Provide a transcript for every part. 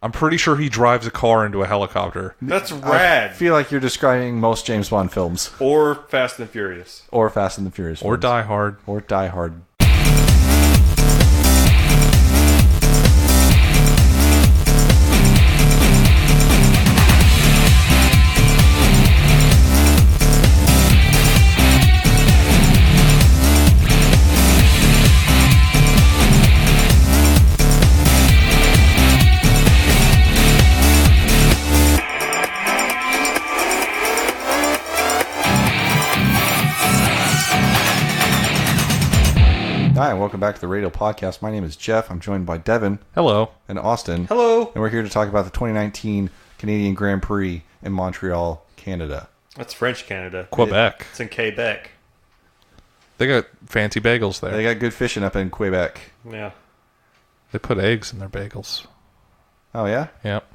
I'm pretty sure he drives a car into a helicopter. That's rad. I feel like you're describing most James Bond films. Or Fast and Furious. Or Fast and the Furious Or films. Die Hard. Or Die Hard. Hi, and welcome back to the Radio Podcast. My name is Jeff. I'm joined by Devin. Hello. And Austin. Hello. And we're here to talk about the 2019 Canadian Grand Prix in Montreal, Canada. That's French Canada. Quebec. It's in Quebec. They got fancy bagels there. They got good fishing up in Quebec. Yeah. They put eggs in their bagels. Oh, yeah? Yep.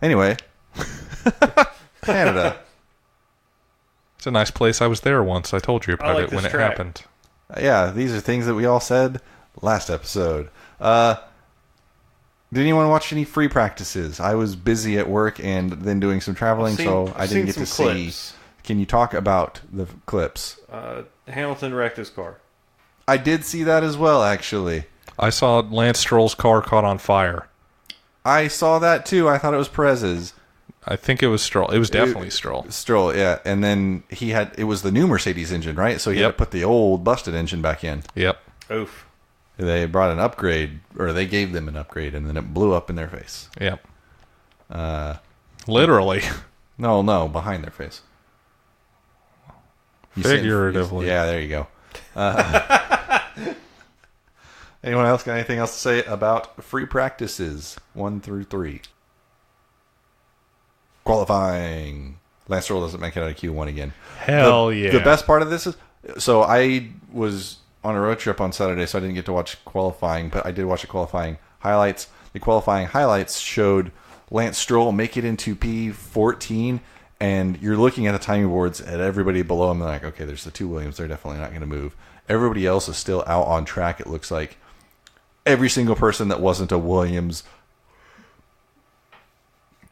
Anyway. Canada. It's a nice place. I was there once. I told you about like it when this it track. happened. Yeah, these are things that we all said last episode. Did anyone watch any free practices? I was busy at work and then doing some traveling, so I didn't get to see. Can you talk about the clips? Hamilton wrecked his car. I did see that as well, actually. I saw Lance Stroll's car caught on fire. I saw that too. I thought it was Perez's. I think it was Stroll. It was definitely Stroll. Stroll, yeah. And then it was the new Mercedes engine, right? So he had to put the old busted engine back in. Yep. Oof. They brought an upgrade, or they gave them an upgrade, and then it blew up in their face. Yep. Literally. No, behind their face. Figuratively. Yeah, there you go. Anyone else got anything else to say about free practices 1 through 3? Qualifying. Lance Stroll doesn't make it out of Q1 again. Hell yeah. The best part of this is, so I was on a road trip on Saturday, so I didn't get to watch qualifying, but I did watch the qualifying highlights. The qualifying highlights showed Lance Stroll make it into P14, and you're looking at the timing boards at everybody below him, and like, okay, there's the two Williams, they're definitely not going to move. Everybody else is still out on track, it looks like. Every single person that wasn't a Williams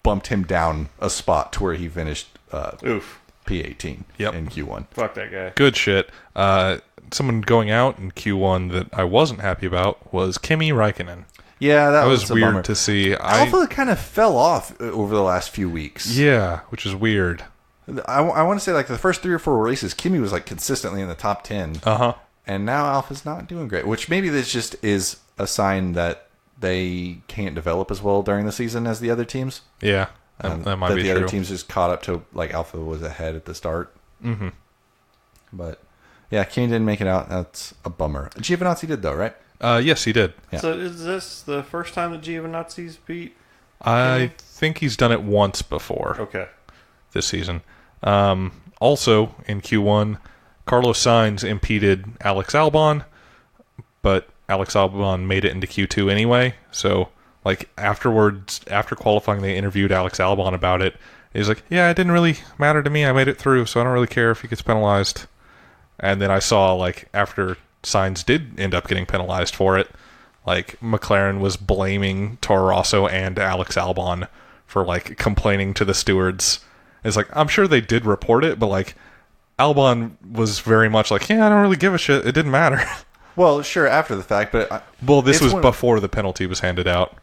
bumped him down a spot to where he finished P18 in Q1. Fuck that guy. Good shit. Someone going out in Q1 that I wasn't happy about was Kimi Räikkönen. Yeah, that was a weird bummer to see. Alpha kind of fell off over the last few weeks. Yeah, which is weird. I want to say like the first 3 or 4 races, Kimi was like consistently in the top 10. Uh-huh. And now Alpha's not doing great, which maybe this just is a sign that they can't develop as well during the season as the other teams. Yeah, that might be the true. other teams just caught up to, like, Alpha was ahead at the start. Mm-hmm. But, yeah, Kimi didn't make it out. That's a bummer. Giovinazzi did, though, right? Yes, he did. Yeah. So is this the first time that Giovinazzi's beat? I think he's done it once before. Okay. This season. Also, in Q1, Carlos Sainz impeded Alex Albon, but Alex Albon made it into Q2 anyway. So, like, afterwards, after qualifying, they interviewed Alex Albon about it. He's like, yeah, it didn't really matter to me. I made it through, so I don't really care if he gets penalized. And then I saw, like, after Sainz did end up getting penalized for it, like, McLaren was blaming Toro Rosso and Alex Albon for, like, complaining to the stewards. It's like, I'm sure they did report it, but, like, Albon was very much like, yeah, I don't really give a shit. It didn't matter. Well, sure, after the fact, but... well, this was before the penalty was handed out.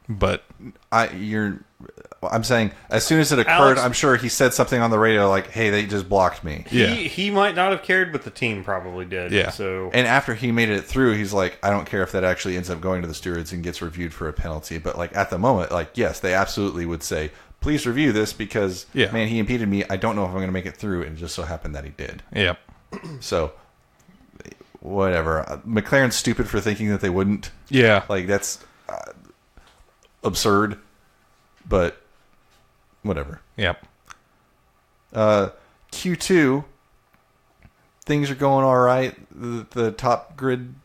But... I'm saying, as soon as it occurred, I'm sure he said something on the radio like, hey, they just blocked me. He might not have cared, but the team probably did. Yeah. So. And after he made it through, he's like, I don't care if that actually ends up going to the stewards and gets reviewed for a penalty. But, like, at the moment, like, yes, they absolutely would say, please review this because, man, he impeded me. I don't know if I'm going to make it through. And it just so happened that he did. Yep. So, whatever. McLaren's stupid for thinking that they wouldn't. Yeah. Like, that's absurd. But, whatever. Yep. Q2, things are going all right. The top grid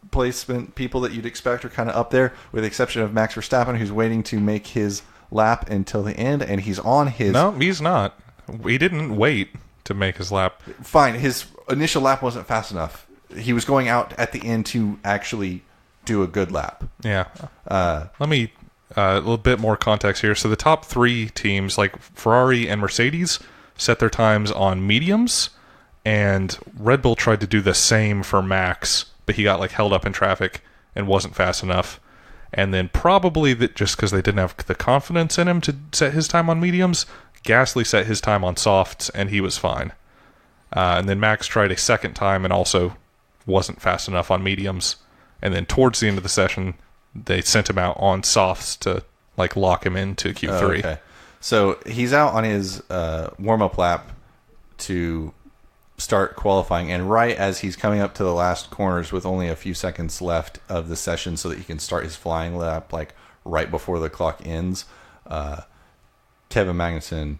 placement people that you'd expect are kind of up there, with the exception of Max Verstappen, who's waiting to make his lap until the end, and he's on his... No, he's not. He didn't wait to make his lap. Fine, his initial lap wasn't fast enough. He was going out at the end to actually do a good lap. Yeah. Let me a little bit more context here. So the top 3 teams, like Ferrari and Mercedes, set their times on mediums, and Red Bull tried to do the same for Max, but he got like held up in traffic and wasn't fast enough. And then probably that just because they didn't have the confidence in him to set his time on mediums, Gasly set his time on softs, and he was fine. And then Max tried a second time and also wasn't fast enough on mediums. And then towards the end of the session, they sent him out on softs to like lock him into Q3. Oh, okay. So he's out on his warm-up lap to start qualifying, and right as he's coming up to the last corners with only a few seconds left of the session so that he can start his flying lap like right before the clock ends, Kevin Magnussen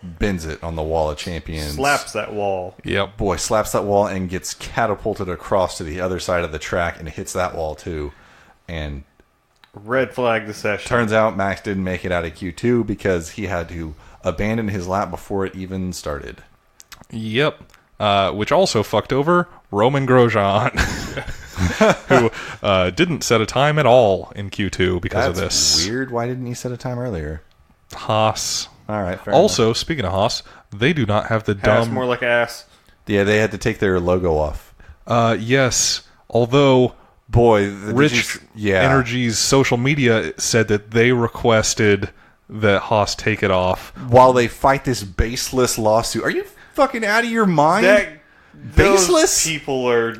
bends it on the wall of champions. Slaps that wall. Yep. Boy, slaps that wall and gets catapulted across to the other side of the track and hits that wall too. And Red flag the session. turns out Max didn't make it out of Q2 because he had to abandon his lap before it even started. Yep. Which also fucked over Roman Grosjean, who didn't set a time at all in Q2 because of this. Weird. Why didn't he set a time earlier? Haas. All right. Fair Also, speaking of Haas, they do not have the Ass dumb... more like ass. Yeah, they had to take their logo off. Yes, although Boy, Rich Energy's social media said that they requested that Haas take it off. While they fight this baseless lawsuit. Are you fucking out of your mind? Baseless? Those people are...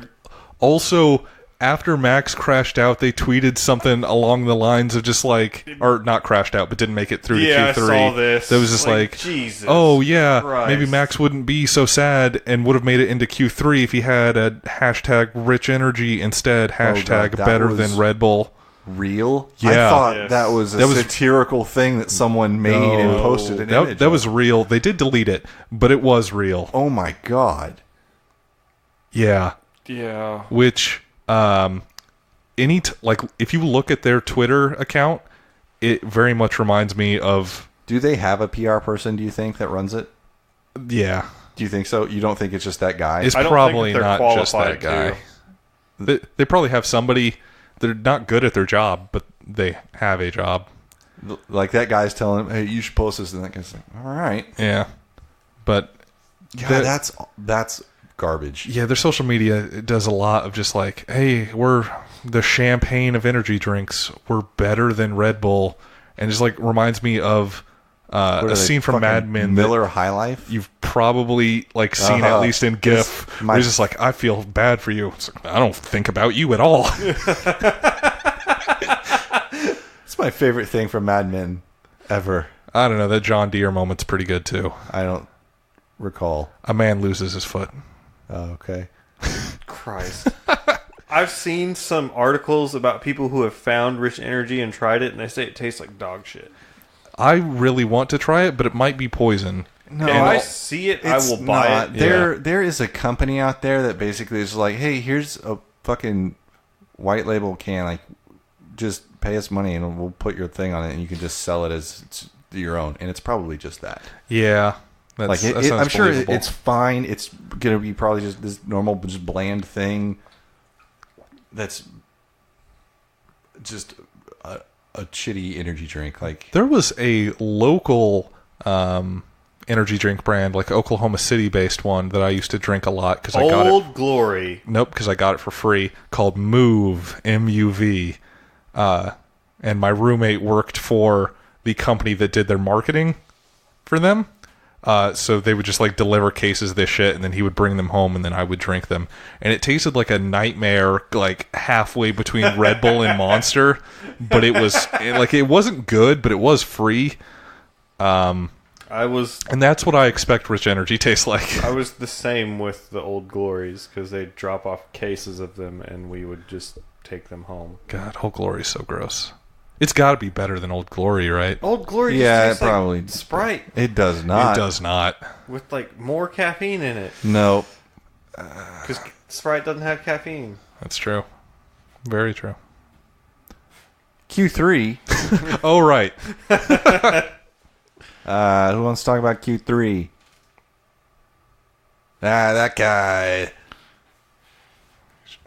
Also, after Max crashed out, they tweeted something along the lines of just like, or not crashed out, but didn't make it through to Q3. I saw this. That was just like Jesus oh yeah, Christ. maybe Max wouldn't be so sad and would have made it into Q3 if he had a hashtag Rich Energy instead, hashtag that better was than Red Bull. Real? Yeah. I thought Yes. that was a That was- satirical thing that someone made and posted an image That of. was real. They did delete it, but it was real. Oh my god. Yeah. Yeah. Which like if you look at their Twitter account, it very much reminds me of Do they have a PR person, do you think, that runs it? yeah. Do you think so? You don't think it's just that guy? It's I don't probably think that they're not just that qualified guy. They probably have somebody. They're not good at their job, but they have a job. Like that guy's telling him, hey, you should post this, and that guy's like, all right. Yeah, but God, that's garbage. yeah, their social media does a lot of just like, hey, we're the champagne of energy drinks. We're better than Red Bull, and just like reminds me of What are a they, scene from fucking Mad Men that Miller High Life. you've probably like seen at least in GIF. my- Where he's just like, I feel bad for you. It's like, I don't think about you at all. It's my favorite thing from Mad Men ever. I don't know. That John Deere moment's pretty good too. I don't recall. A man loses his foot. Oh, okay. Christ. I've seen some articles about people who have found Rich Energy and tried it, and they say it tastes like dog shit. I really want to try it, but it might be poison. No, If I see it, I will buy not. it. There is a company out there that basically is like, hey, here's a fucking white label can. Like, just pay us money and we'll put your thing on it, and you can just sell it as it's your own. And it's probably just that. Yeah. That Like, sounds I'm sure believable. it's fine. It's gonna be probably just this normal, just bland thing. That's just a shitty energy drink. Like, There was a local energy drink brand, like Oklahoma City based one, that I used to drink a lot because I got it. Old Glory. Nope, because I got it for free, called Move, M-U-V. And my roommate worked for the company that did their marketing for them. So they would just like deliver cases of this shit, and then he would bring them home, and then I would drink them. And it tasted like a nightmare, like halfway between Red Bull and Monster. But it wasn't good, but it was free. And that's what I expect Rich Energy tastes like. I was the same with the Old Glories because they'd drop off cases of them, and we would just take them home. God, Old Glory is so gross. It's got to be better than Old Glory, right? Old Glory just yeah, it tastes probably like Sprite It does not. It does not. with like more caffeine in it No. because Sprite doesn't have caffeine. That's true. Very true. Q3. Oh, right. Who wants to talk about Q3? That guy.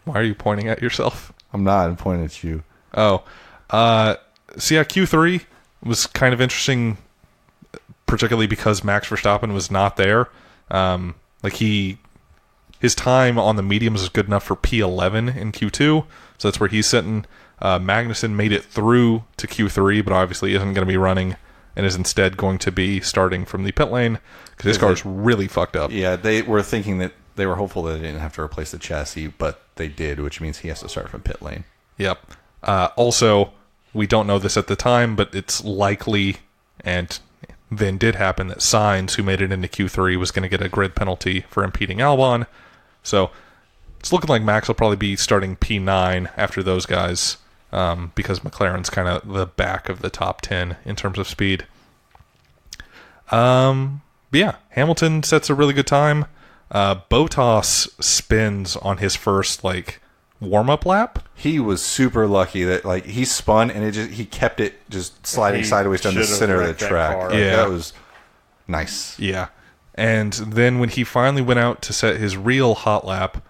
Why are you pointing at yourself? I'm not. I'm pointing at you. Oh. So yeah, Q3 was kind of interesting, particularly because Max Verstappen was not there. His time on the mediums is good enough for P11 in Q2, so that's where he's sitting. Magnussen made it through to Q3, but obviously isn't going to be running and is instead going to be starting from the pit lane because his car is really fucked up. Yeah, they were thinking that they were hopeful that they didn't have to replace the chassis, but they did, which means he has to start from pit lane. Yep. Also, we don't know this at the time, but it's likely, and then did happen, that Sainz, who made it into Q3, was going to get a grid penalty for impeding Albon. So it's looking like Max will probably be starting P9 after those guys, because McLaren's kind of the back of the top 10 in terms of speed. But yeah, Hamilton sets a really good time. Bottas spins on his first warm-up lap. He was super lucky that he spun and he kept it just sliding sideways down the center of the track. Yeah, that was nice. Yeah, and then when he finally went out to set his real hot lap,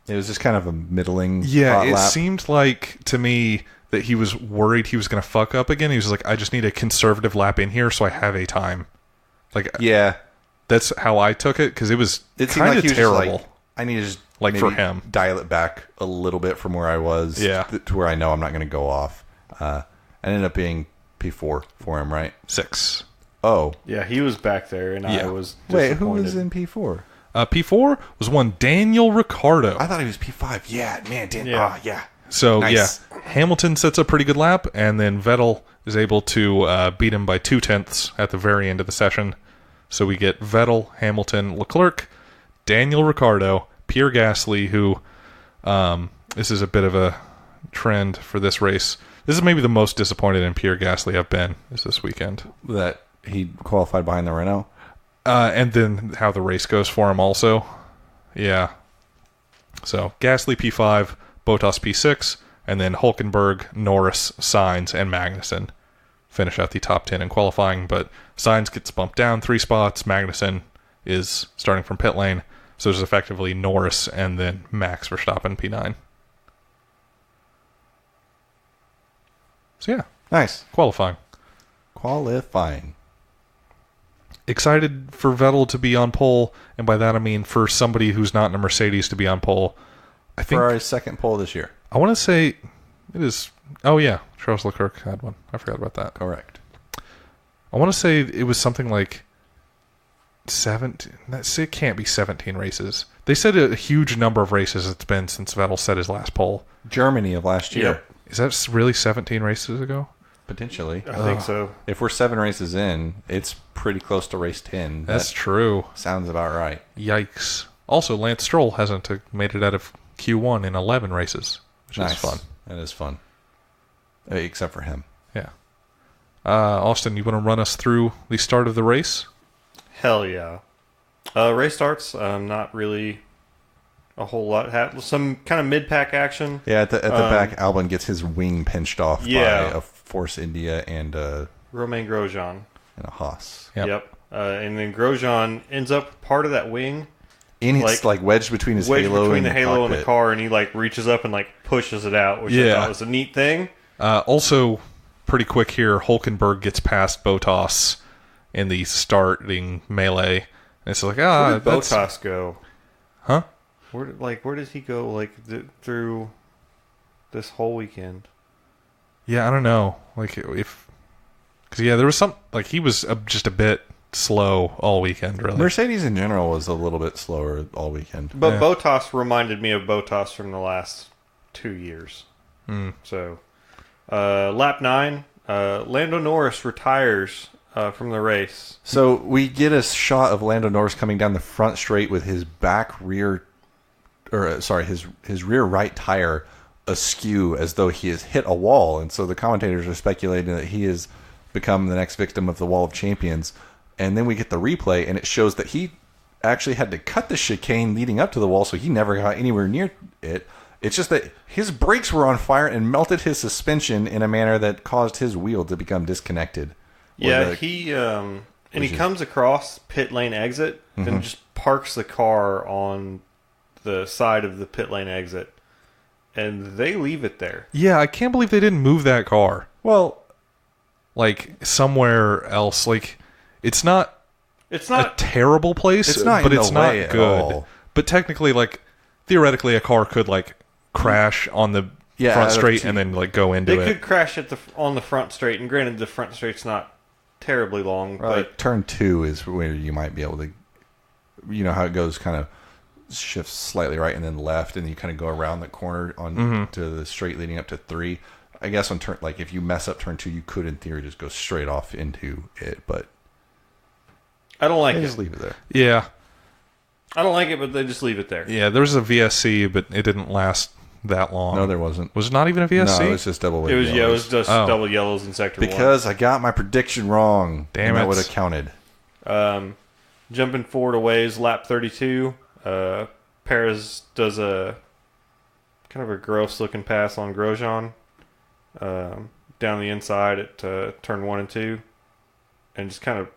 it was just kind of a middling. Yeah, hot lap. Seemed like to me that he was worried he was going to fuck up again. He was like, I just need a conservative lap in here so I have a time. Yeah, that's how I took it because it was kind of terrible. I need to just for him dial it back a little bit from where I was. Yeah, to where I know I'm not going to go off. I ended up being P4 for him, right? 6. Oh, yeah, he was back there, and I was disappointed. Wait, who was in P4? P4 was one Daniel Ricciardo. I thought he was P5. Yeah, man, yeah. So nice. Yeah, Hamilton sets a pretty good lap, and then Vettel is able to beat him by 0.2 at the very end of the session. So we get Vettel, Hamilton, Leclerc, Daniel Ricciardo, Pierre Gasly, who this is a bit of a trend for this race. This is maybe the most disappointed in Pierre Gasly I've been this weekend. That he qualified behind the Renault. And then how the race goes for him also. Yeah. So Gasly P5, Bottas P6, and then Hulkenberg, Norris, Sainz, and Magnussen finish out the top 10 in qualifying. But Sainz gets bumped down 3 spots. Magnussen is starting from pit lane. So it's effectively Norris and then Max Verstappen P9. So yeah. Nice. Qualifying. Excited for Vettel to be on pole, and by that I mean for somebody who's not in a Mercedes to be on pole. I think Ferrari's second pole this year. I want to say it is. Oh yeah, Charles Leclerc had one. I forgot about that. Correct. I want to say it was something like 17. It can't be 17 races. They said a huge number of races it's been since Vettel set his last pole. Germany of last year. Yep. Is that really 17 races ago? Potentially. I think so. If we're 7 races in, it's pretty close to race 10. That's true. Sounds about right. Yikes. Also, Lance Stroll hasn't made it out of Q1 in 11 races, which is fun. That is fun. Except for him. Yeah. Austin, you want to run us through the start of the race? Hell yeah. Race starts. Not really a whole lot. Some kind of mid-pack action. Yeah, at the back, Albon gets his wing pinched off by a Force India and Romain Grosjean. And a Haas. Yep. And then Grosjean ends up part of that wing. It's wedged between his halo and the halo cockpit. and the car, and he reaches up and pushes it out, which I thought was a neat thing. Also, pretty quick here, Hulkenberg gets past Bottas in the starting melee. And it's where did Bottas go? Huh? Where does he go through this whole weekend? Yeah, I don't know. There was some he was just a bit slow all weekend. Really, Mercedes in general was a little bit slower all weekend. But Bottas reminded me of Bottas from the last 2 years. So, lap 9, Lando Norris retires from the race. So we get a shot of Lando Norris coming down the front straight with his his rear right tire askew as though he has hit a wall. And so the commentators are speculating that he has become the next victim of the Wall of Champions. And then we get the replay, and it shows that he actually had to cut the chicane leading up to the wall, so he never got anywhere near it. It's just that his brakes were on fire and melted his suspension in a manner that caused his wheel to become disconnected. Yeah, he comes across pit lane exit and just parks the car on the side of the pit lane exit. and they leave it there. Yeah, I can't believe they didn't move that car. Well, Like, somewhere else. Like, it's not It's a not. terrible place, It's not but in it's the not way at good. all. But technically, like, theoretically, a car could, like, crash on the front straight and then, like, go into They it. could crash on the front straight, and granted, the front straight's not terribly long, like turn 2 is where you might be able to, you know how it goes, kind of shifts slightly right and then left, and you kind of go around the corner on to the straight leading up to 3. I guess on turn, like if you mess up turn 2, you could in theory just go straight off into it, but I don't like they it. just leave it there. Yeah. I don't like it, but they just leave it there. Yeah, there was a VSC, but it didn't last that long. No, there wasn't. Was it not even a VSC? No, it was just double weight. It was yellows. just double yellows in sector Because I got my prediction wrong. Damn and it. that would have counted. 1. Jumping forward a ways, lap 32. Perez does a kind of a gross looking pass on Grosjean down the inside at turn 1 and 2, and just kind of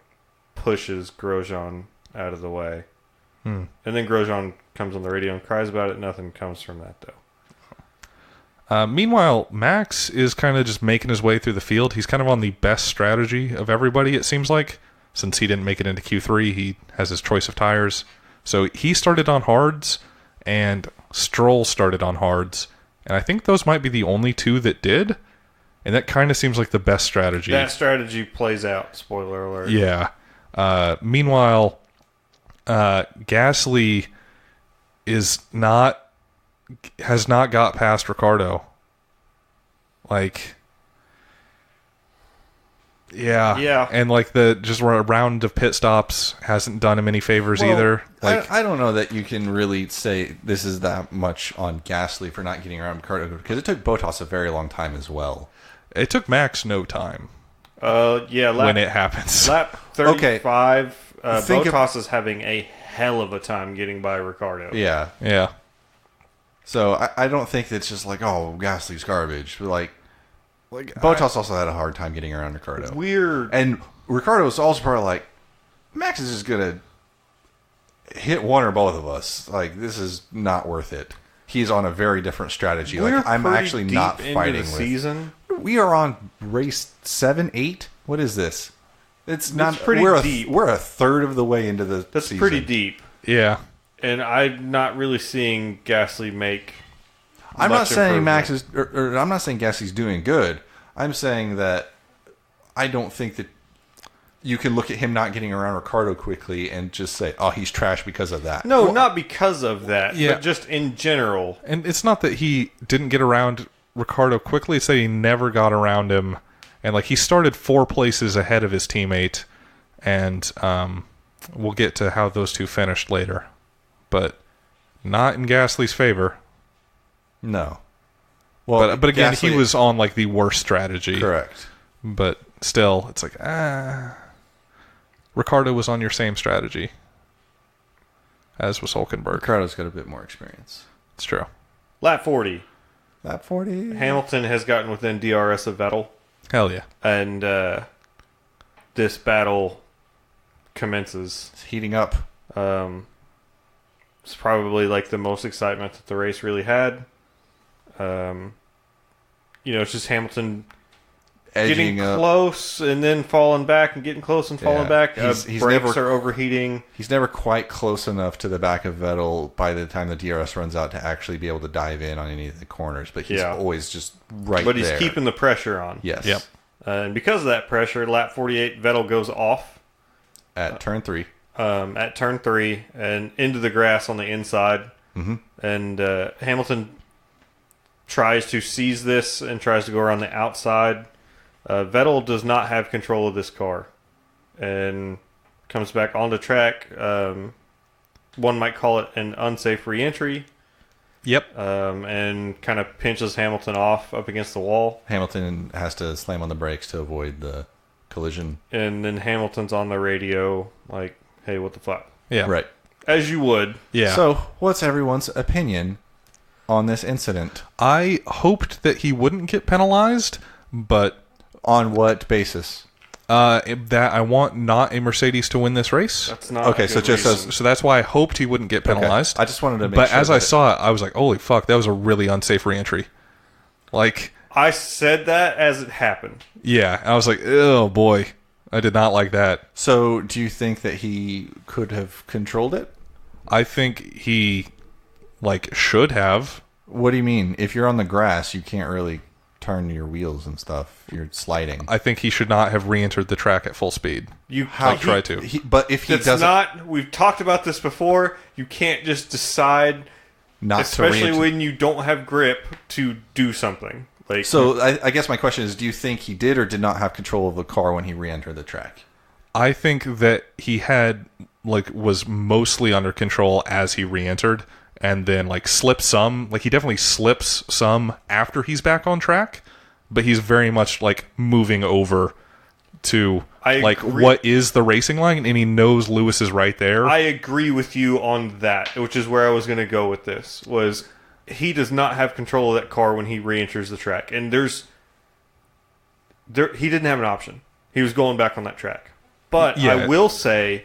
pushes Grosjean out of the way. And then Grosjean comes on the radio and cries about it. Nothing comes from that, though. Meanwhile, Max is kind of just making his way through the field. He's kind of on the best strategy of everybody, it seems like. Since he didn't make it into Q3, he has his choice of tires. So he started on hards, and Stroll started on hards. And I think those might be the only two that did. And that kind of seems like the best strategy. That strategy plays out. Spoiler alert. Yeah. Meanwhile, Gasly has not got past Ricardo. Like, yeah. And like just a round of pit stops hasn't done him any favors either. Like, I don't know that you can really say this is that much on Gasly for not getting around Ricardo, because it took Bottas a very long time as well. it took Max no time Yeah. when it happens. Lap 35. Think of- Bottas is having a hell of a time getting by Ricardo. Yeah. Yeah. So I don't think it's just like, oh, Gasly's garbage. But like Bottas also had a hard time getting around Ricardo. Weird. And Ricardo was also probably like, Max is just going to hit one or both of us. Like, this is not worth it. He's on a very different strategy. We're Like, I'm pretty actually deep not into fighting the with. season. We are on race 7, 8. What is this? It's not pretty we're deep. We're a third of the way into the That's season. pretty deep. Yeah. And I'm not really seeing Gasly make. I'm not much saying improvement. Max is, or I'm not saying Gasly's doing good. I'm saying that I don't think that you can look at him not getting around Ricardo quickly and just say, "Oh, he's trash because of that." No, not because of that. Yeah. But just in general. And it's not that he didn't get around Ricardo quickly, it's that he never got around him. And like he started 4 places ahead of his teammate, and we'll get to how those two finished later. But not in Gasly's favor. No. Well, But again, Gasly- he was on like the worst strategy. correct. But still, it's like, Ricardo was on your same strategy as was Hulkenberg. Ricardo's got a bit more experience. It's true. Lap 40. Lap 40. Hamilton has gotten within DRS of Vettel. Hell yeah. And this battle commences. It's heating up. It's probably like the most excitement that the race really had. It's just Hamilton Edging getting up. close and then falling back and getting close and falling Yeah. back. He's Brakes never- are overheating. He's never quite close enough to the back of Vettel by the time the DRS runs out to actually be able to dive in on any of the corners, but he's Yeah. always just right But he's there. keeping the pressure on. Yes. Yep. And because of that pressure, lap 48, Vettel goes off At turn 3. at turn 3 and into the grass on the inside. Mm-hmm. And Hamilton tries to seize this and tries to go around the outside. Vettel does not have control of this car and comes back onto track. One might call it an unsafe re-entry. Yep. And kind of pinches Hamilton off up against the wall. Hamilton has to slam on the brakes to avoid the collision. And then Hamilton's on the radio like, hey, what the fuck? Yeah. Right. As you would. Yeah. So, what's everyone's opinion on this incident? I hoped that he wouldn't get penalized, but On what basis? That I want not a Mercedes to win this race. That's not Okay, a so good just reason. as So that's why I hoped he wouldn't get penalized. I just wanted to make But sure. as I saw it, I was like, holy fuck, that was a really unsafe reentry. Like, I said that as it happened. yeah, I was like, oh boy, I did not like that. So, do you think that he could have controlled it? I think he, like, should have. What do you mean? If you're on the grass, you can't really turn your wheels and stuff. You're sliding. I think he should not have re-entered the track at full speed. You Like, try to. But if he That's doesn't, not. We've talked about this before. You can't just decide, not especially to re-enter. when you don't have grip, to do something. Like, So, I guess my question is: do you think he did or did not have control of the car when he re-entered the track? I think that he had, like, was mostly under control as he re-entered, and then, like, slipped some. Like, he definitely slips some after he's back on track, but he's very much, like, moving over to, I like, agree. what is the racing line, and he knows Lewis is right there. I agree with you on that, which is where I was going to go with this. Was he does not have control of that car when he re-enters the track, and he didn't have an option. He was going back on that track. But Yeah. I will say,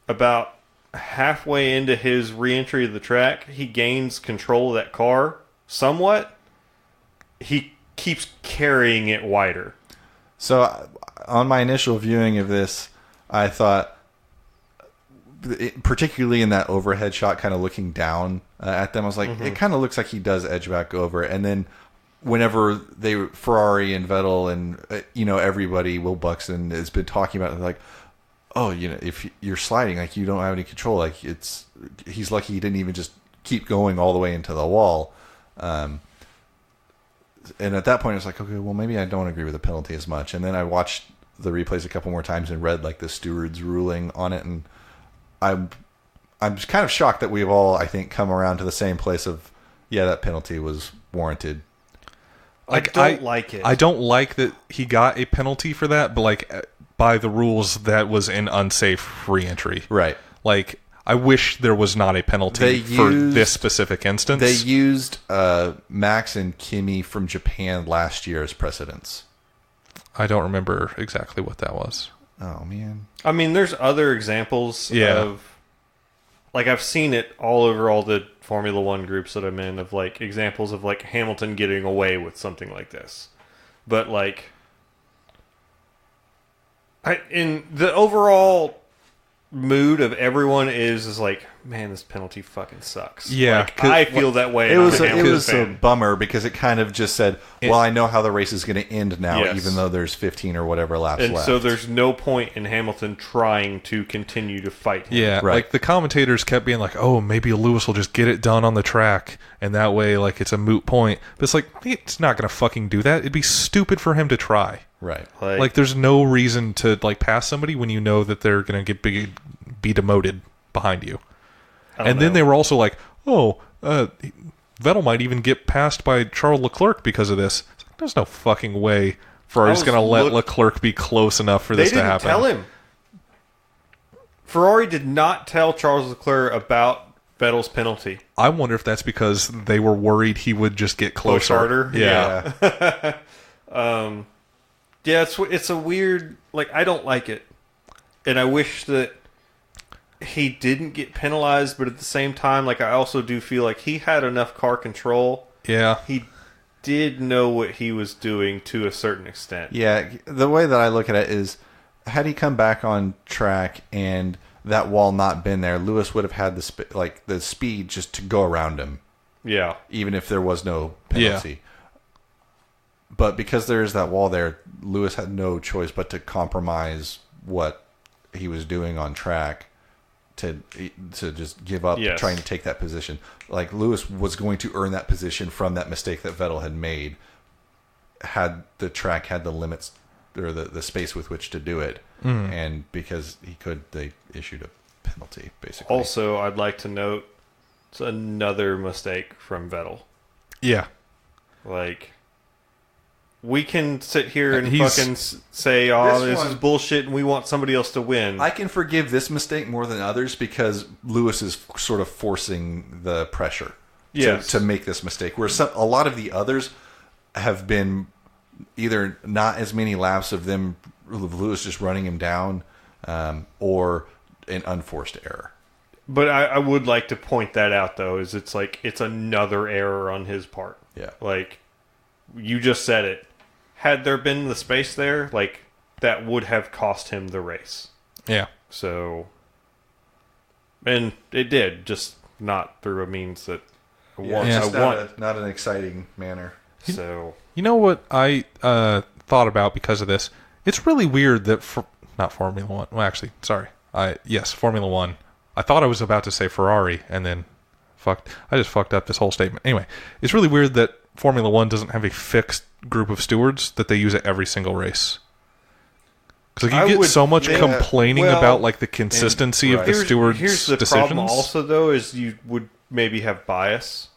about halfway into his re-entry of the track, he gains control of that car somewhat. He keeps carrying it wider. So, on my initial viewing of this, I thought, particularly in that overhead shot, kind of looking down at them, I was like, it kind of looks like he does edge back over. And then whenever Ferrari and Vettel and everybody, Will Buxton has been talking about it, like, oh, if you're sliding, like, you don't have any control. Like, he's lucky he didn't even just keep going all the way into the wall. And at that point, I was like, okay, well, maybe I don't agree with the penalty as much. And then I watched the replays a couple more times and read, like, the stewards' ruling on it, and I'm just kind of shocked that we've all, I think, come around to the same place of, yeah, that penalty was warranted. Like, I don't like it. I don't like that he got a penalty for that, but, like, by the rules, that was an unsafe re-entry. Right. Like, I wish there was not a penalty for this specific instance. They used Max and Kimi from Japan last year as precedents. I don't remember exactly what that was. Oh, man. I mean, there's other examples of, like, I've seen it all over all the Formula One groups that I'm in, of, like, examples of, like, Hamilton getting away with something like this. But, like, in the overall mood of everyone is like, man, this penalty fucking sucks. Yeah, like, I feel that way. It and was I'm a a Hamilton fan. bummer because it kind of just said, well, I know how the race is going to end now, Yes. even though there's 15 or whatever laps And left. so there's no point in Hamilton trying to continue to fight him. Yeah, Right. like the commentators kept being like, "Oh, maybe Lewis will just get it done on the track, and that way, like, it's a moot point." But it's like, it's not gonna fucking do that. It'd be stupid for him to try. Right. Like, there's no reason to, like, pass somebody when you know that they're gonna be demoted behind you. And then they were also like, "Oh, Vettel might even get passed by Charles Leclerc because of this." It's like, there's no fucking way Ferrari's gonna let Leclerc be close enough for this to happen. They didn't tell him. Ferrari did not tell Charles Leclerc about Vettel's penalty. I wonder if that's because they were worried he would just get Push closer. harder. Yeah. Yeah, it's a weird, like, I don't like it. And I wish that he didn't get penalized, but at the same time, like, I also do feel like he had enough car control. Yeah. He did know what he was doing to a certain extent. Yeah, the way that I look at it is, had he come back on track and that wall not been there, Lewis would have had the speed just to go around him. Yeah. Even if there was no penalty. But because there is that wall there, Lewis had no choice but to compromise what he was doing on track to just give up trying to take that position. Like, Lewis was going to earn that position from that mistake that Vettel had made, had the track had the limits or the space with which to do it. And because he could, they issued a penalty, basically. Also, I'd like to note, it's another mistake from Vettel. Yeah. Like, we can sit here and fucking say, oh, this is bullshit and we want somebody else to win. I can forgive this mistake more than others because Lewis is sort of forcing the pressure to make this mistake. Whereas a lot of the others have been either not as many laps of them Lewis just running him down, or an unforced error. But I would like to point that out, though, is it's another error on his part. Yeah. Like, you just said it. Had there been the space there, like, that would have cost him the race. Yeah. So, and it did, just not through a means that Not an exciting manner. So, You know what I thought about because of this? It's really weird that not Formula One. Well, actually, sorry. Yes, Formula One. I thought I was about to say Ferrari, and then I just fucked up this whole statement. Anyway, it's really weird that Formula One doesn't have a fixed group of stewards that they use at every single race. Because you get so much complaining about like the consistency of the stewards' Here's the decisions. problem also, though, is you would maybe have bias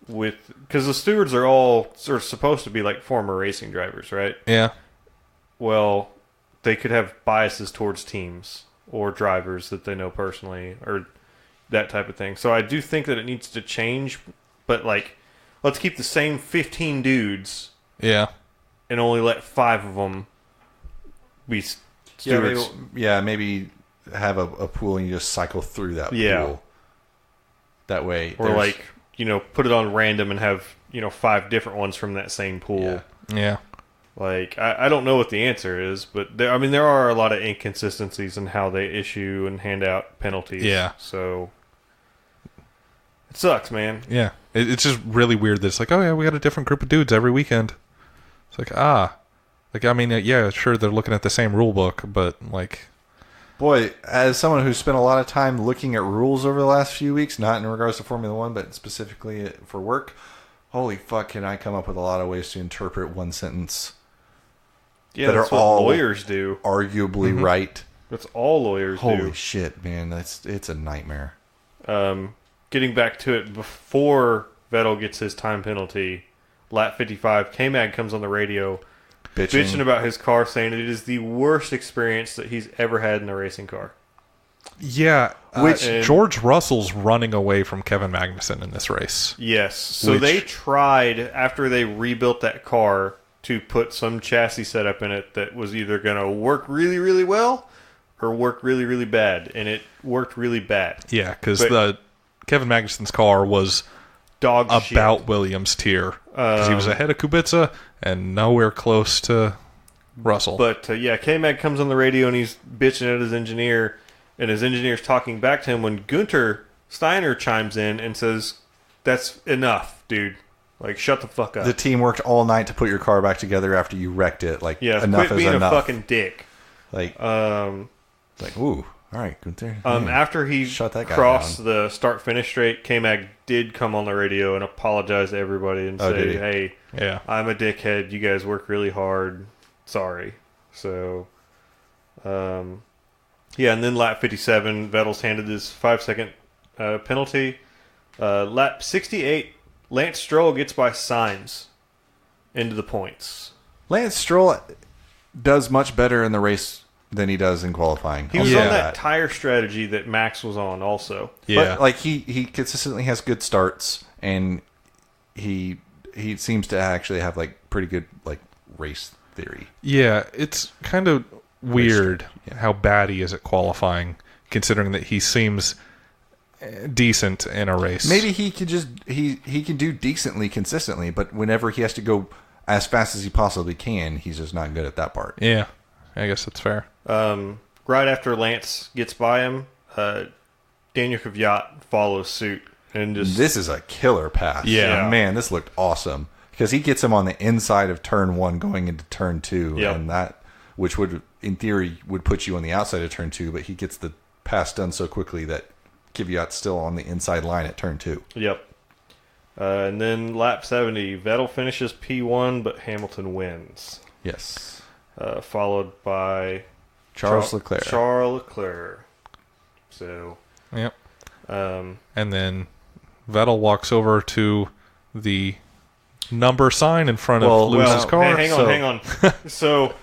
because the stewards are all sort of supposed to be like former racing drivers, right? Yeah. Well, they could have biases towards teams or drivers that they know personally or that type of thing. So I do think that it needs to change, but like, let's keep the same 15 dudes. Yeah. And only let 5 of them be stewards. Maybe have a pool and you just cycle through that pool. That way. Or like, put it on random and have, 5 different ones from that same pool. Yeah. Like, I don't know what the answer is, but there are a lot of inconsistencies in how they issue and hand out penalties. Yeah. So, it sucks, man. Yeah. It's just really weird that it's like, oh yeah, we got a different group of dudes every weekend. It's like, sure, they're looking at the same rule book, but like... Boy, as someone who's spent a lot of time looking at rules over the last few weeks, not in regards to Formula One, but specifically for work, holy fuck, can I come up with a lot of ways to interpret one sentence that that's are what all lawyers do. Arguably right. That's all lawyers do. Holy shit, man. It's a nightmare. Getting back to it, before Vettel gets his time penalty, lap 55, K-Mag comes on the radio bitching about his car, saying it is the worst experience that he's ever had in a racing car. Yeah, George Russell's running away from Kevin Magnussen in this race. Yes. So they tried, after they rebuilt that car, to put some chassis setup in it that was either going to work really, really well or work really, really bad. And it worked really bad. Yeah, because Kevin Magnussen's car was about shit. Williams tier. Because he was ahead of Kubica and nowhere close to Russell. But, K-Mag comes on the radio and he's bitching at his engineer. And his engineer's talking back to him when Gunter Steiner chimes in and says, "That's enough, dude. Like, shut the fuck up." The team worked all night to put your car back together after you wrecked it. Like, enough quit being is enough. a fucking dick. Like, ooh, all right, Gunter. After he crossed the start-finish straight, K-Mag did come on the radio and apologize to everybody and say, "Hey, I'm a dickhead. You guys work really hard. Sorry." So, and then lap 57, Vettel's handed his 5-second penalty. Lap 68, Lance Stroll gets by Sainz into the points. Lance Stroll does much better in the race than he does in qualifying. He was on that tire strategy that Max was on also. Yeah. But like he consistently has good starts, and he seems to actually have like pretty good like race theory. Yeah, it's kind of weird how bad he is at qualifying, considering that he seems decent in a race. Maybe he could just he can do decently consistently, but whenever he has to go as fast as he possibly can, he's just not good at that part. Yeah, I guess that's fair. Right after Lance gets by him, Daniel Kvyat follows suit and just... This is a killer pass. Yeah. Man, this looked awesome because he gets him on the inside of turn 1 going into turn 2, and that, which would in theory would put you on the outside of turn 2, but he gets the pass done so quickly that Kvyat's still on the inside line at turn 2. Yep. And then lap 70, Vettel finishes P1, but Hamilton wins. Yes. Followed by Charles Leclerc. So. Yep. And then Vettel walks over to the number sign in front of Lewis's car. Hang on. So,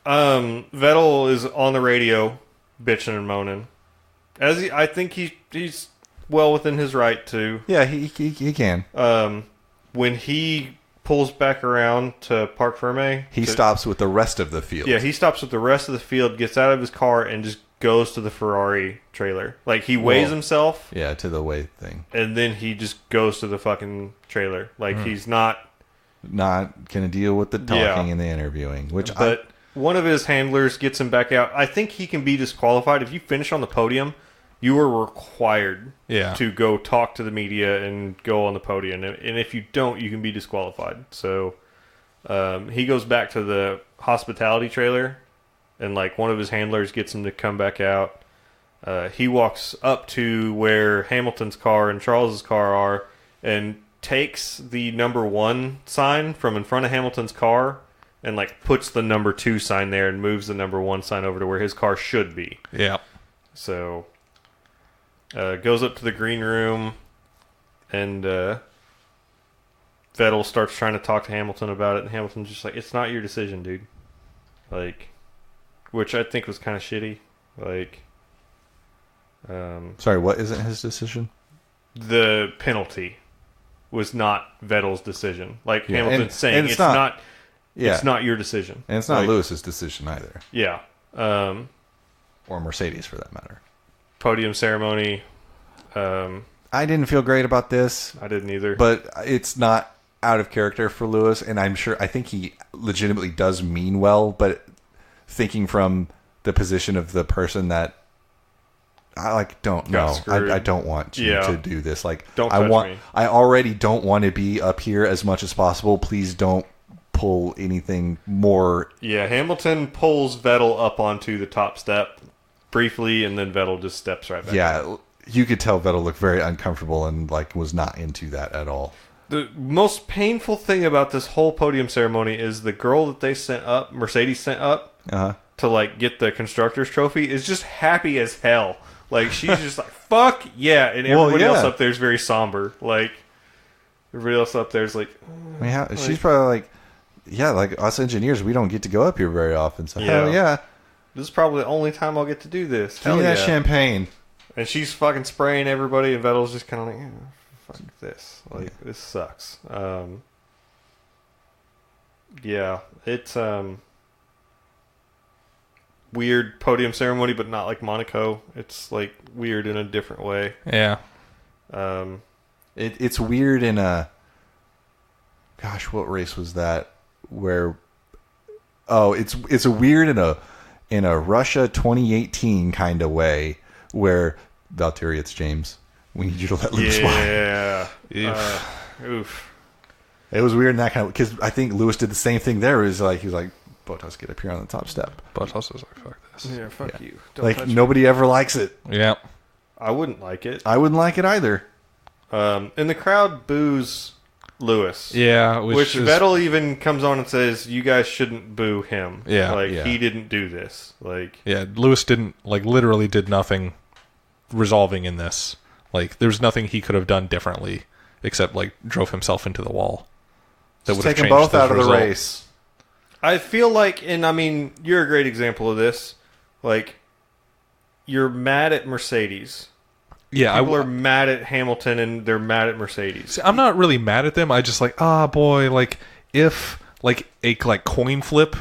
Vettel is on the radio, bitching and moaning. I think he's well within his right to. Yeah, he can. When he pulls back around to Parc Ferme. He stops with the rest of the field. Yeah, he stops with the rest of the field, gets out of his car, and just goes to the Ferrari trailer. Like, he weighs himself. Yeah, to the weigh thing. And then he just goes to the fucking trailer. Like, he's not going to deal with the talking and the interviewing. But one of his handlers gets him back out. I think he can be disqualified. If you finish on the podium, you are required to go talk to the media and go on the podium. And if you don't, you can be disqualified. So he goes back to the hospitality trailer, and like one of his handlers gets him to come back out. He walks up to where Hamilton's car and Charles's car are and takes the number 1 sign from in front of Hamilton's car and like puts the number 2 sign there and moves the number 1 sign over to where his car should be. Yeah. So goes up to the green room, and Vettel starts trying to talk to Hamilton about it, and Hamilton's just like, it's not your decision, dude. Like, which I think was kind of shitty. Like, sorry, what isn't his decision? The penalty was not Vettel's decision. Like, Hamilton's saying and it's not it's not your decision. And it's not like, Lewis's decision either. Yeah. Or Mercedes, for that matter. Podium ceremony. I didn't feel great about this. I didn't either. But it's not out of character for Lewis, and I think he legitimately does mean well, but thinking from the position of the person that I don't know. I don't want you to do this. Like, don't touch me. I already don't want to be up here as much as possible. Please don't pull anything more. Yeah, Hamilton pulls Vettel up onto the top step briefly, and then Vettel just steps right back. Yeah, you could tell Vettel looked very uncomfortable and like was not into that at all. The most painful thing about this whole podium ceremony is the girl that they sent up, Mercedes sent up to like get the constructor's trophy, is just happy as hell. Like, she's just like, fuck yeah, and everybody else up there is very somber. Like, everybody else up there is like, she's probably like, yeah, like us engineers, we don't get to go up here very often. So hell yeah, this is probably the only time I'll get to do this. Give me that champagne. And she's fucking spraying everybody, and Vettel's just kind of like, fuck this. Like, this sucks. Yeah, it's weird podium ceremony, but not like Monaco. It's like weird in a different way. Yeah. It's weird in a, gosh, what race was that? Where, it's a weird in a Russia 2018 kind of way where Valtteri, it's James. We need you to let Lewis fly. Yeah. Oof. It was weird in that kind of, because I think Lewis did the same thing there. He was like, Bottas, get up here on the top step. Bottas was like, fuck this. Yeah, fuck you. Don't like, nobody ever likes it. Yeah. I wouldn't like it. I wouldn't like it either. And the crowd boos Lewis. Yeah. Which Vettel even comes on and says, you guys shouldn't boo him. Yeah. Like, he didn't do this. Like, yeah, Lewis didn't, like, literally did nothing resolving in this. Like, there's nothing he could have done differently except, like, drove himself into the wall. That would have changed both out of the race. I feel like, and I mean, you're a great example of this. Like, you're mad at Mercedes. Yeah, people are mad at Hamilton, and they're mad at Mercedes. See, I'm not really mad at them. I just like, boy, like if like a coin flip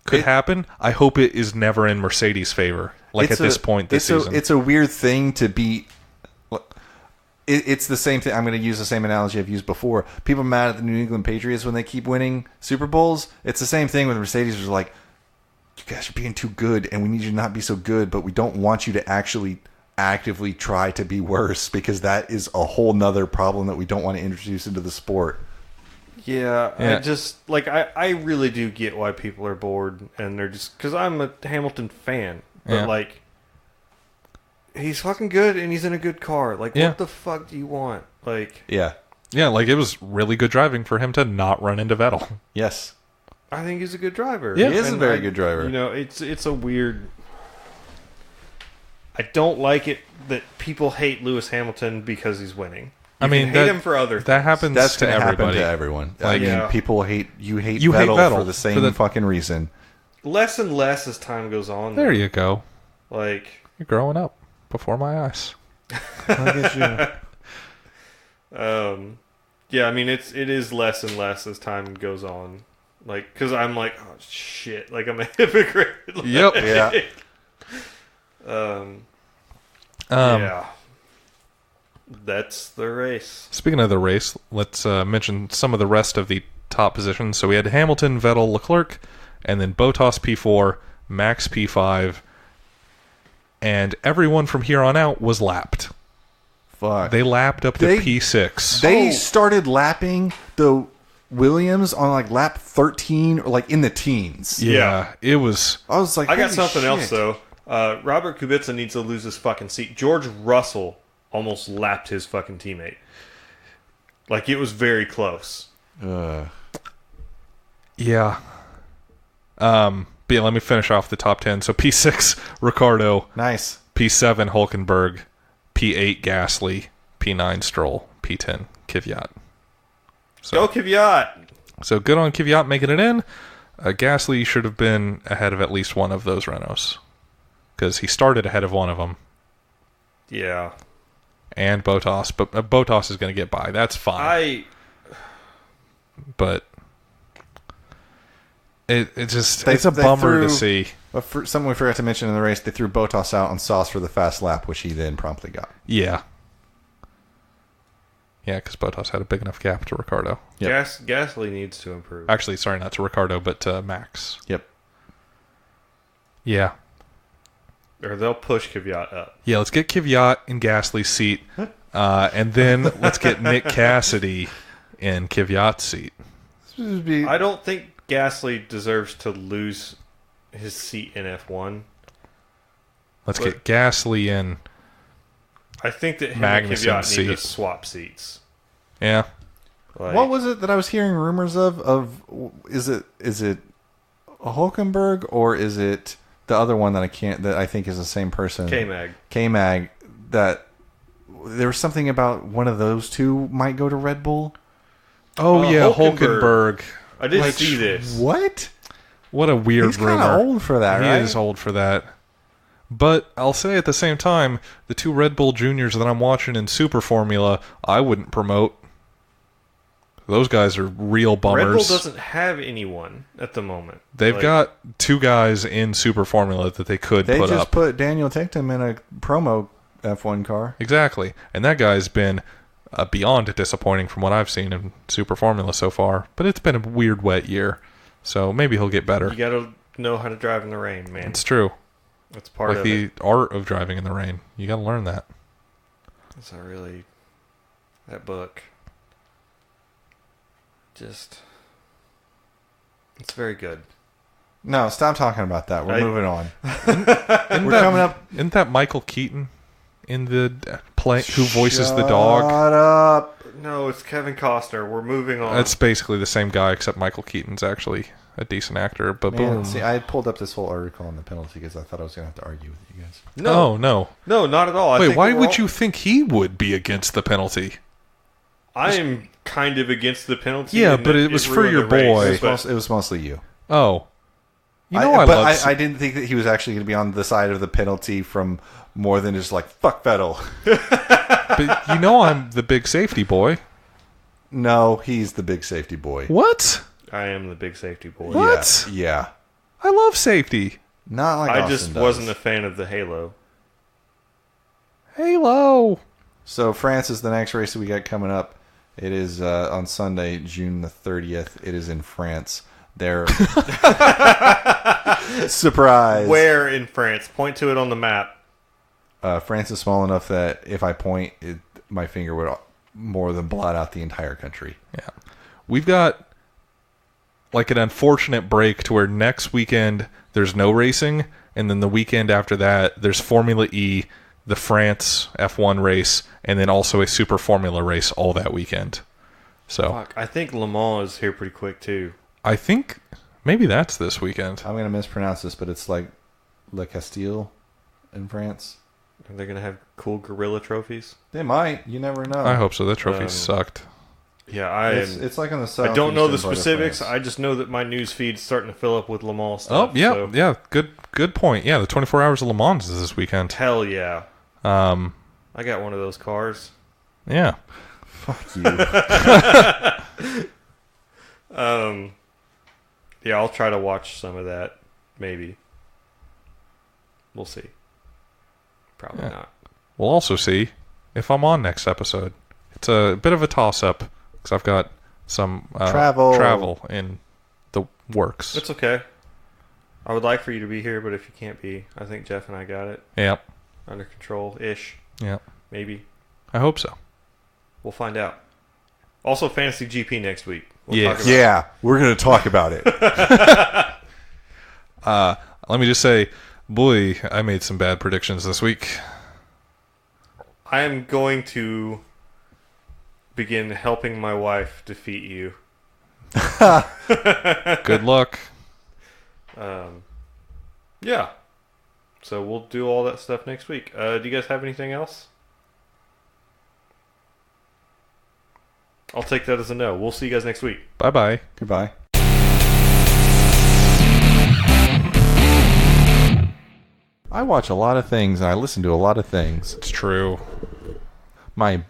could happen, I hope it is never in Mercedes' favor. Like at this point this season, it's a weird thing to be. It's the same thing. I'm going to use the same analogy I've used before. People are mad at the New England Patriots when they keep winning Super Bowls. It's the same thing with Mercedes. Was like, you guys are being too good, and we need you to not be so good, but we don't want you to actually actively try to be worse, because that is a whole nother problem that we don't want to introduce into the sport. Yeah. I just, like, I really do get why people are bored, and they're just, because I'm a Hamilton fan, but like, he's fucking good, and he's in a good car. Like, what the fuck do you want? Like, yeah, like it was really good driving for him to not run into Vettel. Yes, I think he's a good driver. Yeah, he is a very good driver. You know, it's a weird. I don't like it that people hate Lewis Hamilton because he's winning. You hate him for other things. That happens That's to everybody. Happen to everyone. Like, people hate Vettel, Vettel for the same fucking reason. Less and less as time goes on. There you go. Like, you're growing up before my eyes. Look at you. Yeah, Yeah, I mean it is less and less as time goes on. Like, because I'm like, oh shit, like I'm a hypocrite. Like, Yep. Yeah. Yeah. That's the race. Speaking of the race, let's mention some of the rest of the top positions. So we had Hamilton, Vettel, Leclerc, and then Bottas P4, Max P5, and everyone from here on out was lapped. Fuck. They lapped up to They- P6. They started lapping the Williams on like lap 13 or like in the teens. Yeah, it was... I was like, I got holy something shit. else though. Robert Kubica needs to lose his fucking seat. George Russell almost lapped his fucking teammate. Like, it was very close. Yeah. But yeah, let me finish off the top 10. So P6, Ricardo. Nice. P7, Hulkenberg. P8, Gasly. P9, Stroll. P10, Kvyat. Go Kvyat! So good on Kvyat making it in. Gasly should have been ahead of at least one of those Renaults. Because he started ahead of one of them. Yeah. And Bottas. But Bottas is going to get by. That's fine. But it just... it's a bummer to see. But for something we forgot to mention in the race, they threw Bottas out on Sauce for the fast lap, which he then promptly got. Yeah. Yeah, because Bottas had a big enough gap to Ricardo. Yep. Gasly needs to improve. Actually, sorry, not to Ricardo, but to Max. Yep. Yeah. Or they'll push Kvyat up. Yeah, let's get Kvyat in Gasly's seat. And then let's get Nick Cassidy in Kvyat's seat. I don't think Gasly deserves to lose his seat in F1. Let's get Gasly in. I think that him Magnussen's and Kvyat need to seat. swap seats. Yeah. Like, What was it that I was hearing rumors of is it Hulkenberg or is it the other one that I think is the same person? K-Mag, that there was something about one of those two might go to Red Bull. Oh, yeah, Hulkenberg. Hulkenberg. I didn't see this. What? What a weird He's kind rumor. of old for that, He right? is old for that. But I'll say at the same time, the two Red Bull Juniors that I'm watching in Super Formula, I wouldn't promote. Those guys are real bummers. Red Bull doesn't have anyone at the moment. They've got two guys in Super Formula that they could They put just up. put Daniel Ticktum in a promo F1 car. Exactly. And that guy's been beyond disappointing from what I've seen in Super Formula so far. But it's been a weird, wet year. So maybe he'll get better. You got to know how to drive in the rain, man. It's true. That's part like of the it. art of driving in the rain. You got to learn that. It's not really that book. Just, it's very good. No, stop talking about that. We're moving on. We're coming up. Isn't that Michael Keaton in the play who voices the dog? Shut up. No, it's Kevin Costner. We're moving on. That's basically the same guy, except Michael Keaton's actually a decent actor. But Man, boom. see, I had pulled up this whole article on the penalty because I thought I was going to have to argue with you guys. No, no. No, not at all. I Wait, think why we're would all- you think he would be against the penalty? I am kind of against the penalty. Yeah, and but that it was for ruined your the race, boy. but- It was mostly you. Oh. You know I but love... I didn't think that he was actually going to be on the side of the penalty from more than just like, fuck Vettel. but you know I'm the big safety boy. No, he's the big safety boy. What? I am the big safety boy. What? Yeah. I love safety. Not like I Austin just does. wasn't a fan of the Halo. Halo. So France is the next race that we got coming up. It is on Sunday, June the 30th. It is in France. They're surprise. Where in France? Point to it on the map. France is small enough that if I point, my finger would more than blot out the entire country. Yeah. We've got like an unfortunate break to where next weekend there's no racing, and then the weekend after that there's Formula E, the France F1 race, and then also a Super Formula race all that weekend. So Fuck, I think Le Mans is here pretty quick too. I think maybe that's this weekend. I'm going to mispronounce this, but it's like Le Castille in France. Are they gonna have cool gorilla trophies? They might. You never know. I hope so. That trophy sucked. Yeah, It's like on the south. I don't know the specifics. I just know that my news feed's starting to fill up with Le Mans stuff. Oh, yeah, so yeah. Good point. Yeah, the 24 Hours of Le Mans is this weekend. hell yeah. I got one of those cars. Yeah. Fuck you. Yeah, I'll try to watch some of that. Maybe. We'll see. Probably not. We'll also see if I'm on next episode. It's a bit of a toss-up because I've got some travel in the works. It's okay. I would like for you to be here, but if you can't be, I think Jeff and I got it Yep. under control-ish. Yep. Maybe. I hope so. We'll find out. Also, Fantasy GP next week. We'll Yeah. talk about Yeah, we're going to talk about it. Let me just say, boy, I made some bad predictions this week. I am going to begin helping my wife defeat you. Good luck. Yeah. So we'll do all that stuff next week. Do you guys have anything else? I'll take that as a no. We'll see you guys next week. Bye-bye. Goodbye. I watch a lot of things and I listen to a lot of things. It's true. My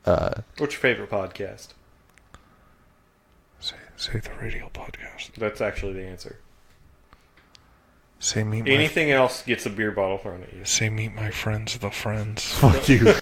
What's your favorite podcast? Say the radio podcast. That's actually the answer. Say meet Anything else gets a beer bottle thrown at you. Say meet my friends, the friends. fuck you.